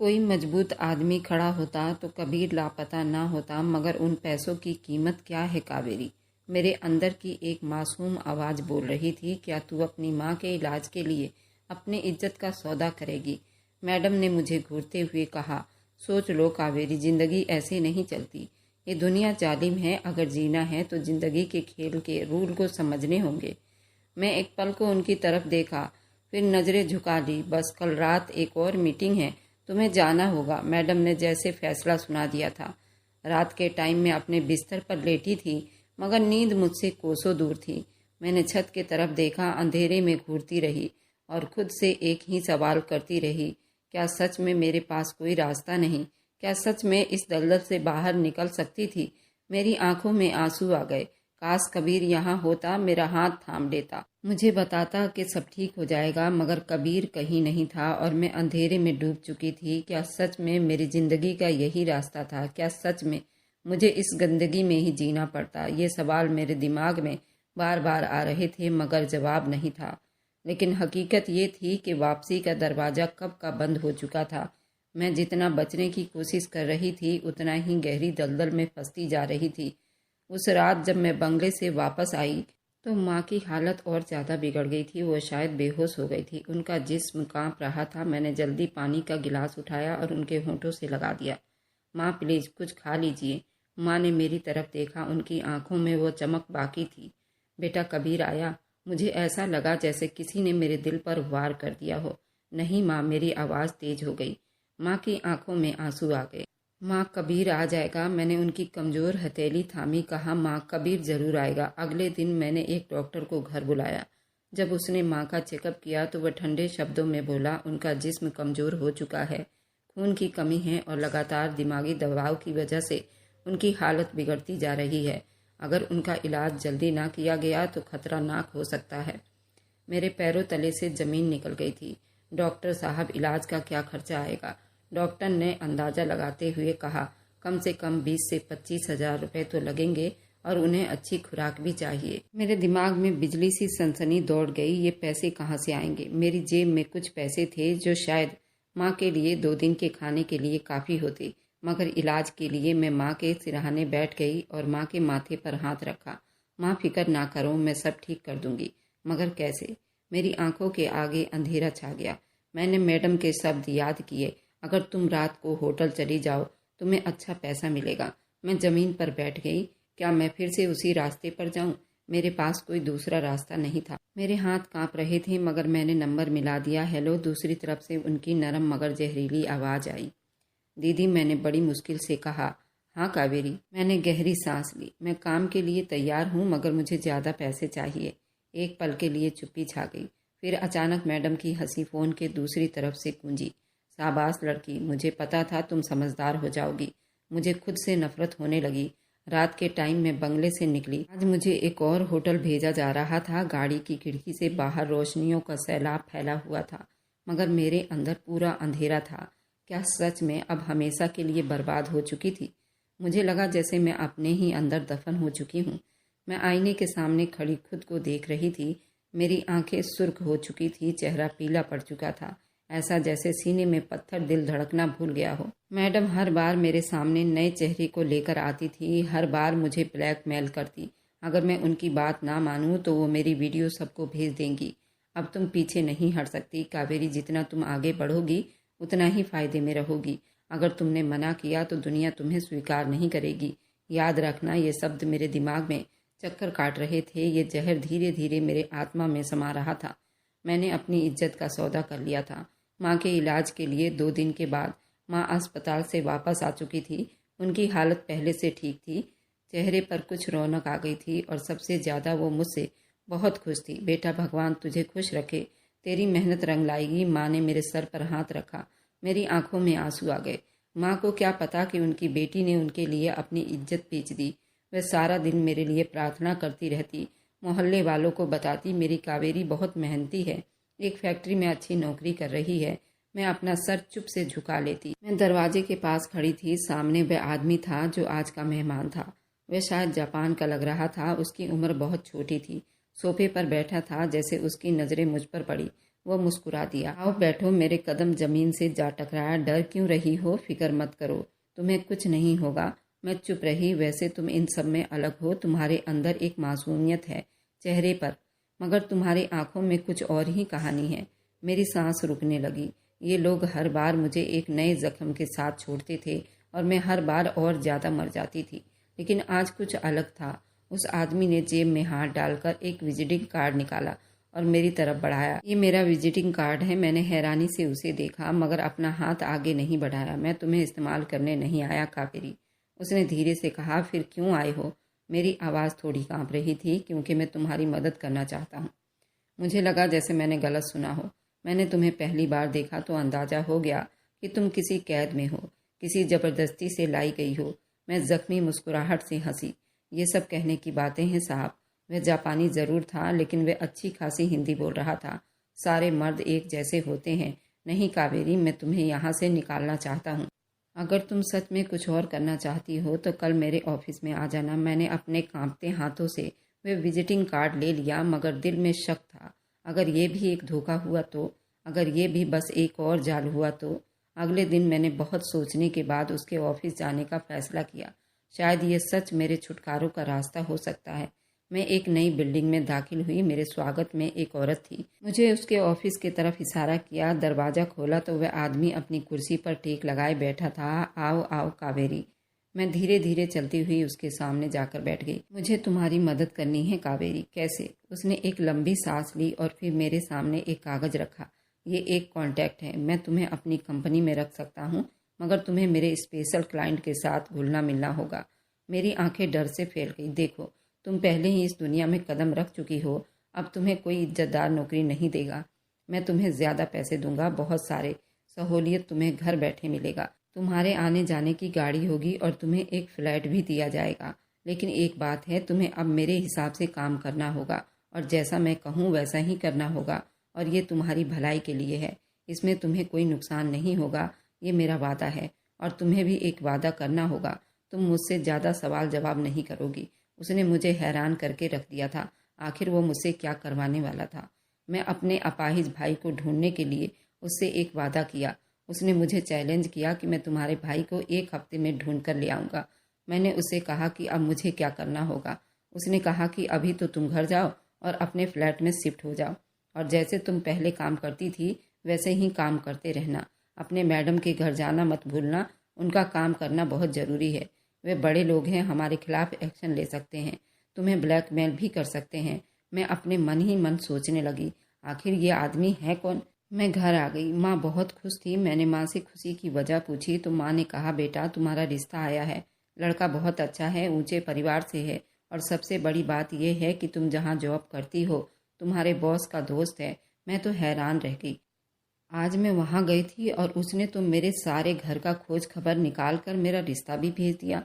कोई मजबूत आदमी खड़ा होता तो कबीर लापता ना होता, मगर उन पैसों की कीमत क्या है कावेरी। मेरे अंदर की एक मासूम आवाज़ बोल रही थी, क्या तू अपनी माँ के इलाज के लिए अपनी इज्जत का सौदा करेगी। मैडम ने मुझे घूरते हुए कहा, सोच लो कावेरी, ज़िंदगी ऐसे नहीं चलती। ये दुनिया जालिम है, अगर जीना है तो ज़िंदगी के खेल के रूल को समझने होंगे। मैं एक पल को उनकी तरफ देखा, फिर नज़रें झुका ली। बस कल रात एक और मीटिंग है, तुम्हें जाना होगा, मैडम ने जैसे फैसला सुना दिया था। रात के टाइम में अपने बिस्तर पर लेटी थी, मगर नींद मुझसे कोसों दूर थी। मैंने छत की तरफ देखा, अंधेरे में घूरती रही और खुद से एक ही सवाल करती रही, क्या सच में मेरे पास कोई रास्ता नहीं? क्या सच में इस दलदल से बाहर निकल सकती थी? मेरी आंखों में आंसू आ गए। काश कबीर यहाँ होता, मेरा हाथ थाम लेता, मुझे बताता कि सब ठीक हो जाएगा, मगर कबीर कहीं नहीं था और मैं अंधेरे में डूब चुकी थी। क्या सच में मेरी ज़िंदगी का यही रास्ता था? क्या सच में मुझे इस गंदगी में ही जीना पड़ता? ये सवाल मेरे दिमाग में बार बार आ रहे थे, मगर जवाब नहीं था। लेकिन हकीकत ये थी कि वापसी का दरवाज़ा कब का बंद हो चुका था। मैं जितना बचने की कोशिश कर रही थी, उतना ही गहरी दलदल में फंसती जा रही थी। उस रात जब मैं बंगले से वापस आई तो माँ की हालत और ज़्यादा बिगड़ गई थी। वो शायद बेहोश हो गई थी, उनका जिस्म कांप रहा था। मैंने जल्दी पानी का गिलास उठाया और उनके होंठों से लगा दिया। माँ प्लीज़ कुछ खा लीजिए। माँ ने मेरी तरफ देखा, उनकी आंखों में वो चमक बाकी थी। बेटा कबीर आया? मुझे ऐसा लगा जैसे किसी ने मेरे दिल पर वार कर दिया हो। नहीं माँ, मेरी आवाज़ तेज हो गई। माँ की आंखों में आंसू आ गए। माँ कबीर आ जाएगा। मैंने उनकी कमज़ोर हथेली थामी, कहा माँ कबीर ज़रूर आएगा। अगले दिन मैंने एक डॉक्टर को घर बुलाया। जब उसने माँ का चेकअप किया तो वह ठंडे शब्दों में बोला, उनका जिस्म कमज़ोर हो चुका है, खून की कमी है और लगातार दिमागी दबाव की वजह से उनकी हालत बिगड़ती जा रही है। अगर उनका इलाज जल्दी ना किया गया तो खतरनाक हो सकता है। मेरे पैरों तले से ज़मीन निकल गई थी। डॉक्टर साहब, इलाज का क्या खर्चा आएगा? डॉक्टर ने अंदाज़ा लगाते हुए कहा, कम से कम 20 से 25,000 रुपये तो लगेंगे और उन्हें अच्छी खुराक भी चाहिए। मेरे दिमाग में बिजली सी सनसनी दौड़ गई। ये पैसे कहाँ से आएंगे? मेरी जेब में कुछ पैसे थे जो शायद माँ के लिए 2 दिन के खाने के लिए काफ़ी होते, मगर इलाज के लिए मैं माँ के सिरहाने बैठ गई और माँ के माथे पर हाथ रखा। माँ फिक्र ना करो, मैं सब ठीक कर दूंगी। मगर कैसे? मेरी आंखों के आगे अंधेरा छा गया। मैंने मैडम के शब्द याद किए, अगर तुम रात को होटल चली जाओ तुम्हें अच्छा पैसा मिलेगा। मैं ज़मीन पर बैठ गई। क्या मैं फिर से उसी रास्ते पर जाऊं? मेरे पास कोई दूसरा रास्ता नहीं था। मेरे हाथ कांप रहे थे, मगर मैंने नंबर मिला दिया। हेलो। दूसरी तरफ से उनकी नरम मगर जहरीली आवाज़ आई। दीदी, मैंने बड़ी मुश्किल से कहा। हाँ कावेरी। मैंने गहरी सांस ली। मैं काम के लिए तैयार हूँ, मगर मुझे ज़्यादा पैसे चाहिए। एक पल के लिए चुप्पी छा गई। फिर अचानक मैडम की हंसी फ़ोन के दूसरी तरफ से गूंजी। शाबाश लड़की, मुझे पता था तुम समझदार हो जाओगी। मुझे खुद से नफरत होने लगी। रात के टाइम में बंगले से निकली। आज मुझे एक और होटल भेजा जा रहा था। गाड़ी की खिड़की से बाहर रोशनियों का सैलाब फैला हुआ था, मगर मेरे अंदर पूरा अंधेरा था। क्या सच में अब हमेशा के लिए बर्बाद हो चुकी थी? मुझे लगा जैसे मैं अपने ही अंदर दफन हो चुकी हूँ। मैं आईने के सामने खड़ी खुद को देख रही थी। मेरी आंखें सुर्ख हो चुकी थी, चेहरा पीला पड़ चुका था, ऐसा जैसे सीने में पत्थर, दिल धड़कना भूल गया हो। मैडम हर बार मेरे सामने नए चेहरे को लेकर आती थी, हर बार मुझे ब्लैकमेल करती। अगर मैं उनकी बात ना मानूं तो वो मेरी वीडियो सबको भेज देंगी। अब तुम पीछे नहीं हट सकती कावेरी, जितना तुम आगे बढ़ोगी उतना ही फायदे में रहोगी। अगर तुमने मना किया तो दुनिया तुम्हें स्वीकार नहीं करेगी। याद रखना। ये शब्द मेरे दिमाग में चक्कर काट रहे थे। ये जहर धीरे धीरे मेरे आत्मा में समा रहा था। मैंने अपनी इज्जत का सौदा कर लिया था। माँ के इलाज के लिए 2 दिन के बाद माँ अस्पताल से वापस आ चुकी थी। उनकी हालत पहले से ठीक थी। चेहरे पर कुछ रौनक आ गई थी और सबसे ज़्यादा वो मुझसे बहुत खुश थी। बेटा, भगवान तुझे खुश रखे, तेरी मेहनत रंग लाएगी। माँ ने मेरे सर पर हाथ रखा। मेरी आंखों में आंसू आ गए। माँ को क्या पता कि उनकी बेटी ने उनके लिए अपनी इज्जत बेच दी। वह सारा दिन मेरे लिए प्रार्थना करती रहती। मोहल्ले वालों को बताती, मेरी कावेरी बहुत मेहनती है, एक फैक्ट्री में अच्छी नौकरी कर रही है। मैं अपना सर चुप से झुका लेती। मैं दरवाजे के पास खड़ी थी। सामने वह आदमी था जो आज का मेहमान था। वह शायद जापान का लग रहा था। उसकी उम्र बहुत छोटी थी। सोफे पर बैठा था। जैसे उसकी नज़रें मुझ पर पड़ी, वो मुस्कुरा दिया। आओ बैठो। मेरे कदम जमीन से जा टकराया। डर क्यों रही हो? फिक्र मत करो, तुम्हें कुछ नहीं होगा। मैं चुप रही। वैसे तुम इन सब में अलग हो। तुम्हारे अंदर एक मासूमियत है चेहरे पर, मगर तुम्हारी आंखों में कुछ और ही कहानी है। मेरी सांस रुकने लगी। ये लोग हर बार मुझे एक नए जख्म के साथ छोड़ते थे और मैं हर बार और ज़्यादा मर जाती थी। लेकिन आज कुछ अलग था। उस आदमी ने जेब में हाथ डालकर एक विजिटिंग कार्ड निकाला और मेरी तरफ बढ़ाया। ये मेरा विजिटिंग कार्ड है। मैंने हैरानी से उसे देखा, मगर अपना हाथ आगे नहीं बढ़ाया। मैं तुम्हें इस्तेमाल करने नहीं आया कावेरी, उसने धीरे से कहा। फिर क्यों आए हो? मेरी आवाज़ थोड़ी कांप रही थी, क्योंकि मैं तुम्हारी मदद करना चाहता हूँ। मुझे लगा जैसे मैंने गलत सुना हो। मैंने तुम्हें पहली बार देखा तो अंदाजा हो गया कि तुम किसी कैद में हो, किसी जबरदस्ती से लाई गई हो। मैं जख्मी मुस्कुराहट से हंसी। ये सब कहने की बातें हैं साहब। वह जापानी ज़रूर था, लेकिन वह अच्छी खासी हिंदी बोल रहा था। सारे मर्द एक जैसे होते हैं। नहीं कावेरी, मैं तुम्हें यहाँ से निकालना चाहता हूँ। अगर तुम सच में कुछ और करना चाहती हो तो कल मेरे ऑफिस में आ जाना। मैंने अपने कांपते हाथों से वह विजिटिंग कार्ड ले लिया, मगर दिल में शक था। अगर ये भी एक धोखा हुआ तो, अगर ये भी बस एक और जाल हुआ तो। अगले दिन मैंने बहुत सोचने के बाद उसके ऑफिस जाने का फैसला किया। शायद ये सच मेरे छुटकारों का रास्ता हो सकता है। मैं एक नई बिल्डिंग में दाखिल हुई। मेरे स्वागत में एक औरत थी। मुझे उसके ऑफिस की तरफ इशारा किया। दरवाज़ा खोला तो वह आदमी अपनी कुर्सी पर टेक लगाए बैठा था। आओ आओ कावेरी। मैं धीरे धीरे चलती हुई उसके सामने जाकर बैठ गई। मुझे तुम्हारी मदद करनी है कावेरी। कैसे? उसने एक लंबी सांस ली और फिर मेरे सामने एक कागज़ रखा। ये एक कॉन्टैक्ट है। मैं तुम्हें अपनी कंपनी में रख सकता हूँ, मगर तुम्हें मेरे स्पेशल क्लाइंट के साथ घुलना मिलना होगा। मेरी आंखें डर से फैल गई। देखो, तुम पहले ही इस दुनिया में कदम रख चुकी हो। अब तुम्हें कोई इज्जतदार नौकरी नहीं देगा। मैं तुम्हें ज़्यादा पैसे दूंगा, बहुत सारे। सहूलियत तुम्हें घर बैठे मिलेगा। तुम्हारे आने जाने की गाड़ी होगी और तुम्हें एक फ्लैट भी दिया जाएगा। लेकिन एक बात है, तुम्हें अब मेरे हिसाब से काम करना होगा और जैसा मैं कहूँ वैसा ही करना होगा। और ये तुम्हारी भलाई के लिए है। इसमें तुम्हें कोई नुकसान नहीं होगा, ये मेरा वादा है। और तुम्हें भी एक वादा करना होगा, तुम मुझसे ज़्यादा सवाल जवाब नहीं करोगी। उसने मुझे हैरान करके रख दिया था। आखिर वो मुझसे क्या करवाने वाला था? मैं अपने अपाहिज भाई को ढूंढने के लिए उससे एक वादा किया। उसने मुझे चैलेंज किया कि मैं तुम्हारे भाई को 1 हफ्ते में ढूंढ कर ले आऊँगा। मैंने उससे कहा कि अब मुझे क्या करना होगा। उसने कहा कि अभी तो तुम घर जाओ और अपने फ्लैट में शिफ्ट हो जाओ, और जैसे तुम पहले काम करती थी वैसे ही काम करते रहना। अपने मैडम के घर जाना मत भूलना, उनका काम करना बहुत ज़रूरी है। वे बड़े लोग हैं, हमारे खिलाफ एक्शन ले सकते हैं, तुम्हें ब्लैकमेल भी कर सकते हैं। मैं अपने मन ही मन सोचने लगी, आखिर ये आदमी है कौन? मैं घर आ गई। माँ बहुत खुश थी। मैंने माँ से खुशी की वजह पूछी तो माँ ने कहा, बेटा तुम्हारा रिश्ता आया है। लड़का बहुत अच्छा है, ऊंचे परिवार से है, और सबसे बड़ी बात यह है कि तुम जहाँ जॉब करती हो तुम्हारे बॉस का दोस्त है। मैं तो हैरान रह गई। आज मैं वहाँ गई थी और उसने तो मेरे सारे घर का खोज खबर निकाल कर मेरा रिश्ता भी भेज दिया।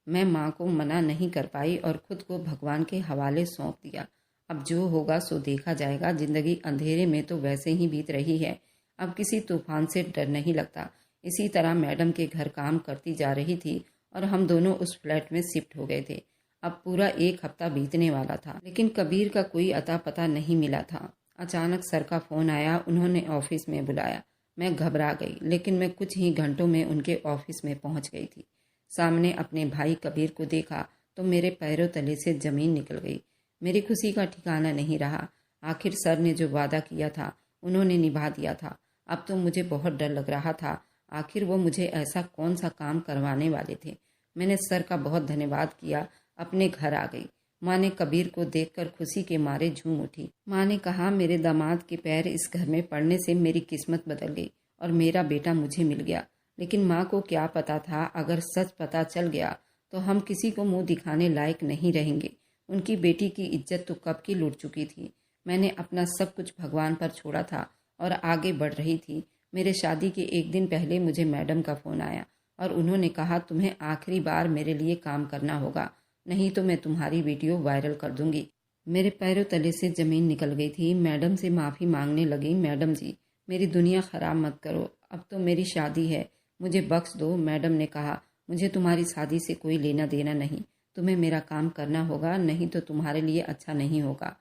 मैं माँ को मना नहीं कर पाई और खुद को भगवान के हवाले सौंप दिया। अब जो होगा सो देखा जाएगा। जिंदगी अंधेरे में तो वैसे ही बीत रही है। अब किसी तूफान से डर नहीं लगता। इसी तरह मैडम के घर काम करती जा रही थी और हम दोनों उस फ्लैट में शिफ्ट हो गए थे। अब पूरा 1 हफ्ता बीतने वाला था, लेकिन कबीर का कोई अता पता नहीं मिला था। अचानक सर का फ़ोन आया। उन्होंने ऑफिस में बुलाया। मैं घबरा गई, लेकिन मैं कुछ ही घंटों में उनके ऑफिस में पहुंच गई थी। सामने अपने भाई कबीर को देखा तो मेरे पैरों तले से ज़मीन निकल गई। मेरी खुशी का ठिकाना नहीं रहा। आखिर सर ने जो वादा किया था उन्होंने निभा दिया था। अब तो मुझे बहुत डर लग रहा था। आखिर वो मुझे ऐसा कौन सा काम करवाने वाले थे? मैंने सर का बहुत धन्यवाद किया। अपने घर आ गई। माँ ने कबीर को देखकर खुशी के मारे झूम उठी। माँ ने कहा, मेरे दामाद के पैर इस घर में पड़ने से मेरी किस्मत बदल गई और मेरा बेटा मुझे मिल गया। लेकिन माँ को क्या पता था, अगर सच पता चल गया तो हम किसी को मुंह दिखाने लायक नहीं रहेंगे। उनकी बेटी की इज्जत तो कब की लूट चुकी थी। मैंने अपना सब कुछ भगवान पर छोड़ा था और आगे बढ़ रही थी। मेरे शादी के 1 दिन पहले मुझे मैडम का फ़ोन आया और उन्होंने कहा, तुम्हें आखिरी बार मेरे लिए काम करना होगा, नहीं तो मैं तुम्हारी वीडियो वायरल कर दूंगी। मेरे पैरों तले से ज़मीन निकल गई थी। मैडम से माफ़ी मांगने लगी। मैडम जी, मेरी दुनिया ख़राब मत करो। अब तो मेरी शादी है, मुझे बख्श दो। मैडम ने कहा, मुझे तुम्हारी शादी से कोई लेना देना नहीं। तुम्हें मेरा काम करना होगा, नहीं तो तुम्हारे लिए अच्छा नहीं होगा।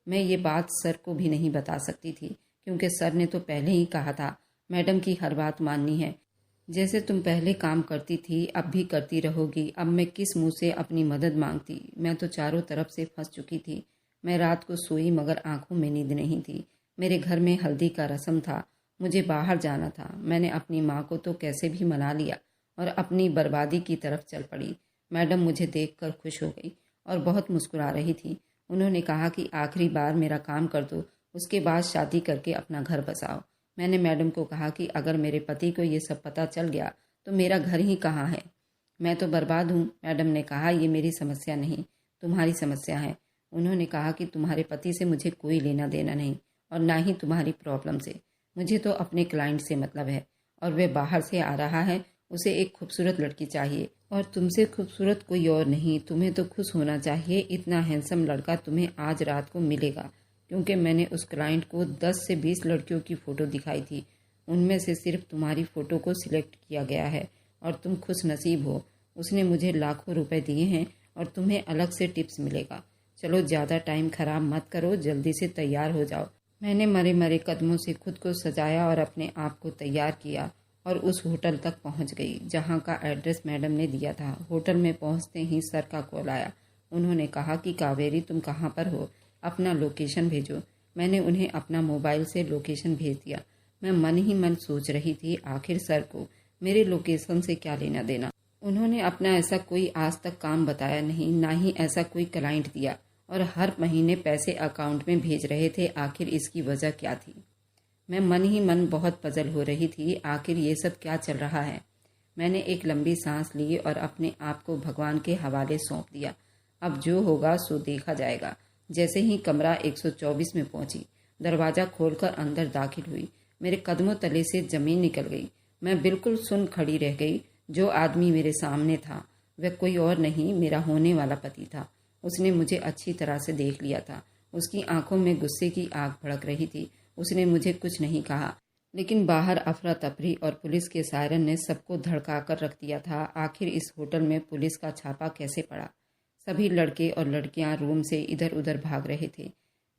मैं ये बात सर को भी नहीं बता सकती थी क्योंकि सर ने तो पहले ही कहा था मैडम की हर बात माननी है। जैसे तुम पहले काम करती थी अब भी करती रहोगी। अब मैं किस मुंह से अपनी मदद मांगती? मैं तो चारों तरफ से फंस चुकी थी। मैं रात को सोई मगर आंखों में नींद नहीं थी। मेरे घर में हल्दी का रस्म था, मुझे बाहर जाना था। मैंने अपनी माँ को तो कैसे भी मना लिया और अपनी बर्बादी की तरफ चल पड़ी। मैडम मुझे देखकर खुश हो गई और बहुत मुस्कुरा रही थी। उन्होंने कहा कि आखिरी बार मेरा काम कर दो, उसके बाद शादी करके अपना घर बसाओ। मैंने मैडम को कहा कि अगर मेरे पति को ये सब पता चल गया तो मेरा घर ही कहाँ है, मैं तो बर्बाद हूँ। मैडम ने कहा ये मेरी समस्या नहीं, तुम्हारी समस्या है। उन्होंने कहा कि तुम्हारे पति से मुझे कोई लेना देना नहीं और ना ही तुम्हारी प्रॉब्लम से। मुझे तो अपने क्लाइंट से मतलब है और वह बाहर से आ रहा है, उसे एक खूबसूरत लड़की चाहिए और तुमसे खूबसूरत कोई और नहीं। तुम्हें तो खुश होना चाहिए, इतना हैंडसम लड़का तुम्हें आज रात को मिलेगा। क्योंकि मैंने उस क्लाइंट को 10 से 20 लड़कियों की फ़ोटो दिखाई थी, उनमें से सिर्फ तुम्हारी फ़ोटो को सिलेक्ट किया गया है और तुम खुश नसीब हो। उसने मुझे लाखों रुपए दिए हैं और तुम्हें अलग से टिप्स मिलेगा। चलो ज़्यादा टाइम ख़राब मत करो, जल्दी से तैयार हो जाओ। मैंने मरे मरे कदमों से खुद को सजाया और अपने आप को तैयार किया और उस होटल तक पहुंच गई जहां का एड्रेस मैडम ने दिया था। होटल में पहुंचते ही सर का कॉल आया। उन्होंने कहा कि कावेरी तुम कहाँ पर हो, अपना लोकेशन भेजो। मैंने उन्हें अपना मोबाइल से लोकेशन भेज दिया। मैं मन ही मन सोच रही थी आखिर सर को मेरे लोकेशन से क्या लेना देना। उन्होंने अपना ऐसा कोई आज तक काम बताया नहीं, ना ही ऐसा कोई क्लाइंट दिया और हर महीने पैसे अकाउंट में भेज रहे थे। आखिर इसकी वजह क्या थी? मैं मन ही मन बहुत पजल हो रही थी, आखिर ये सब क्या चल रहा है। मैंने एक लंबी सांस ली और अपने आप को भगवान के हवाले सौंप दिया। अब जो होगा सो देखा जाएगा। जैसे ही कमरा 124 में पहुंची, दरवाज़ा खोलकर अंदर दाखिल हुई, मेरे कदमों तले से ज़मीन निकल गई। मैं बिल्कुल सुन खड़ी रह गई। जो आदमी मेरे सामने था वह कोई और नहीं, मेरा होने वाला पति था। उसने मुझे अच्छी तरह से देख लिया था। उसकी आंखों में गुस्से की आग भड़क रही थी। उसने मुझे कुछ नहीं कहा, लेकिन बाहर अफरा तफरी और पुलिस के सायरन ने सबको धड़का कर रख दिया था। आखिर इस होटल में पुलिस का छापा कैसे पड़ा? सभी लड़के और लड़कियां रूम से इधर उधर भाग रहे थे।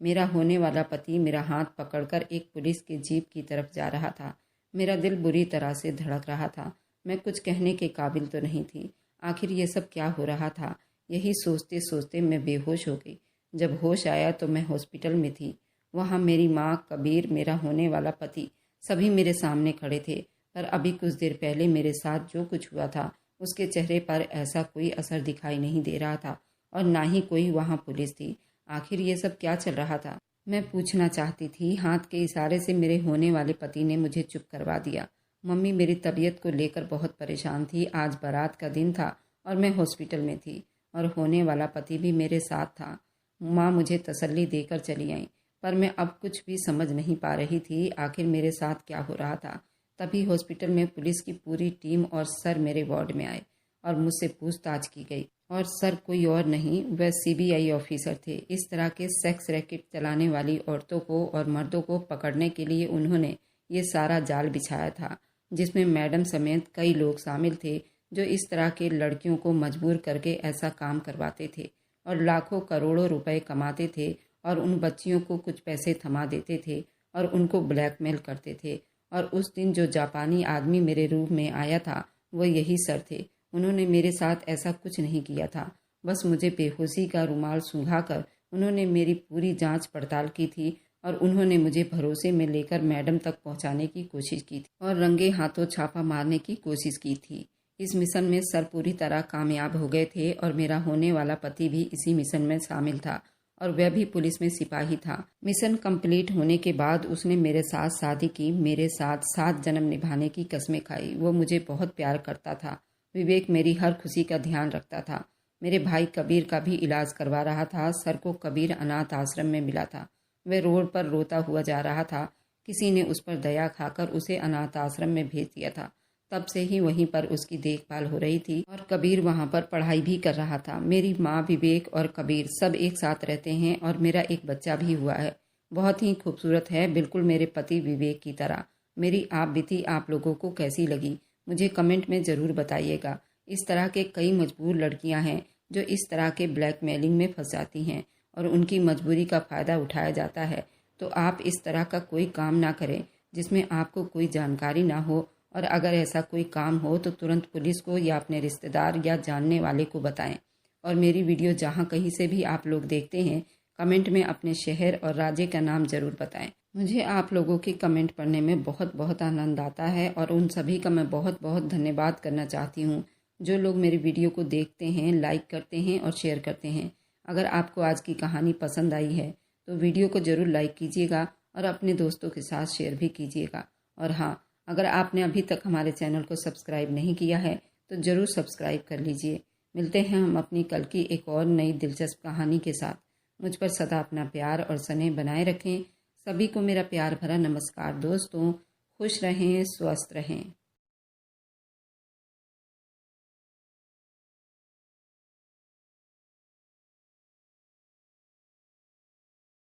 मेरा होने वाला पति मेरा हाथ पकड़कर एक पुलिस के जीप की तरफ जा रहा था। मेरा दिल बुरी तरह से धड़क रहा था। मैं कुछ कहने के काबिल तो नहीं थी। आखिर ये सब क्या हो रहा था? यही सोचते सोचते मैं बेहोश हो गई। जब होश आया तो मैं हॉस्पिटल में थी। वहाँ मेरी माँ, कबीर, मेरा होने वाला पति सभी मेरे सामने खड़े थे। पर अभी कुछ देर पहले मेरे साथ जो कुछ हुआ था उसके चेहरे पर ऐसा कोई असर दिखाई नहीं दे रहा था और ना ही कोई वहाँ पुलिस थी। आखिर ये सब क्या चल रहा था? मैं पूछना चाहती थी। हाथ के इशारे से मेरे होने वाले पति ने मुझे चुप करवा दिया। मम्मी मेरी तबीयत को लेकर बहुत परेशान थी। आज बारात का दिन था और मैं हॉस्पिटल में थी और होने वाला पति भी मेरे साथ था। माँ मुझे तसल्ली देकर चली आई, पर मैं अब कुछ भी समझ नहीं पा रही थी आखिर मेरे साथ क्या हो रहा था। तभी हॉस्पिटल में पुलिस की पूरी टीम और सर मेरे वार्ड में आए और मुझसे पूछताछ की गई। और सर कोई और नहीं, वह सीबीआई ऑफिसर थे। इस तरह के सेक्स रैकेट चलाने वाली औरतों को और मर्दों को पकड़ने के लिए उन्होंने ये सारा जाल बिछाया था, जिसमें मैडम समेत कई लोग शामिल थे जो इस तरह के लड़कियों को मजबूर करके ऐसा काम करवाते थे और लाखों करोड़ों रुपए कमाते थे और उन बच्चियों को कुछ पैसे थमा देते थे और उनको ब्लैकमेल करते थे। और उस दिन जो जापानी आदमी मेरे रूम में आया था वो यही सर थे। उन्होंने मेरे साथ ऐसा कुछ नहीं किया था, बस मुझे बेहोशी का रुमाल सूंघाकर उन्होंने मेरी पूरी जांच पड़ताल की थी और उन्होंने मुझे भरोसे में लेकर मैडम तक पहुंचाने की कोशिश की थी और रंगे हाथों छापा मारने की कोशिश की थी। इस मिशन में सर पूरी तरह कामयाब हो गए थे और मेरा होने वाला पति भी इसी मिशन में शामिल था और वह भी पुलिस में सिपाही था। मिशन कंप्लीट होने के बाद उसने मेरे साथ शादी की, मेरे साथ 7 जन्म निभाने की कस्में खाई। वो मुझे बहुत प्यार करता था। विवेक मेरी हर खुशी का ध्यान रखता था। मेरे भाई कबीर का भी इलाज करवा रहा था। सर को कबीर अनाथ आश्रम में मिला था। वह रोड पर रोता हुआ जा रहा था। किसी ने उस पर दया खाकर उसे अनाथ आश्रम में भेज दिया था। तब से ही वहीं पर उसकी देखभाल हो रही थी और कबीर वहाँ पर पढ़ाई भी कर रहा था। मेरी माँ, विवेक और कबीर सब एक साथ रहते हैं और मेरा एक बच्चा भी हुआ है। बहुत ही खूबसूरत है, बिल्कुल मेरे पति विवेक की तरह। मेरी आप बीती आप लोगों को कैसी लगी मुझे कमेंट में ज़रूर बताइएगा। इस तरह के कई मजबूर लड़कियां हैं जो इस तरह के ब्लैकमेलिंग में फंस जाती हैं और उनकी मजबूरी का फ़ायदा उठाया जाता है। तो आप इस तरह का कोई काम ना करें जिसमें आपको कोई जानकारी ना हो, और अगर ऐसा कोई काम हो तो तुरंत पुलिस को या अपने रिश्तेदार या जानने वाले को बताएं। और मेरी वीडियो जहां कहीं से भी आप लोग देखते हैं, कमेंट में अपने शहर और राज्य का नाम ज़रूर बताएं। मुझे आप लोगों की कमेंट पढ़ने में बहुत बहुत आनंद आता है और उन सभी का मैं बहुत बहुत धन्यवाद करना चाहती हूँ जो लोग मेरी वीडियो को देखते हैं, लाइक करते हैं और शेयर करते हैं। अगर आपको आज की कहानी पसंद आई है तो वीडियो को ज़रूर लाइक कीजिएगा और अपने दोस्तों के साथ शेयर भी कीजिएगा। और हाँ, अगर आपने अभी तक हमारे चैनल को सब्सक्राइब नहीं किया है तो ज़रूर सब्सक्राइब कर लीजिए। मिलते हैं हम अपनी कल की एक और नई दिलचस्प कहानी के साथ। मुझ पर सदा अपना प्यार और स्नेह बनाए रखें। सभी को मेरा प्यार भरा नमस्कार दोस्तों। खुश रहें, स्वस्थ रहें।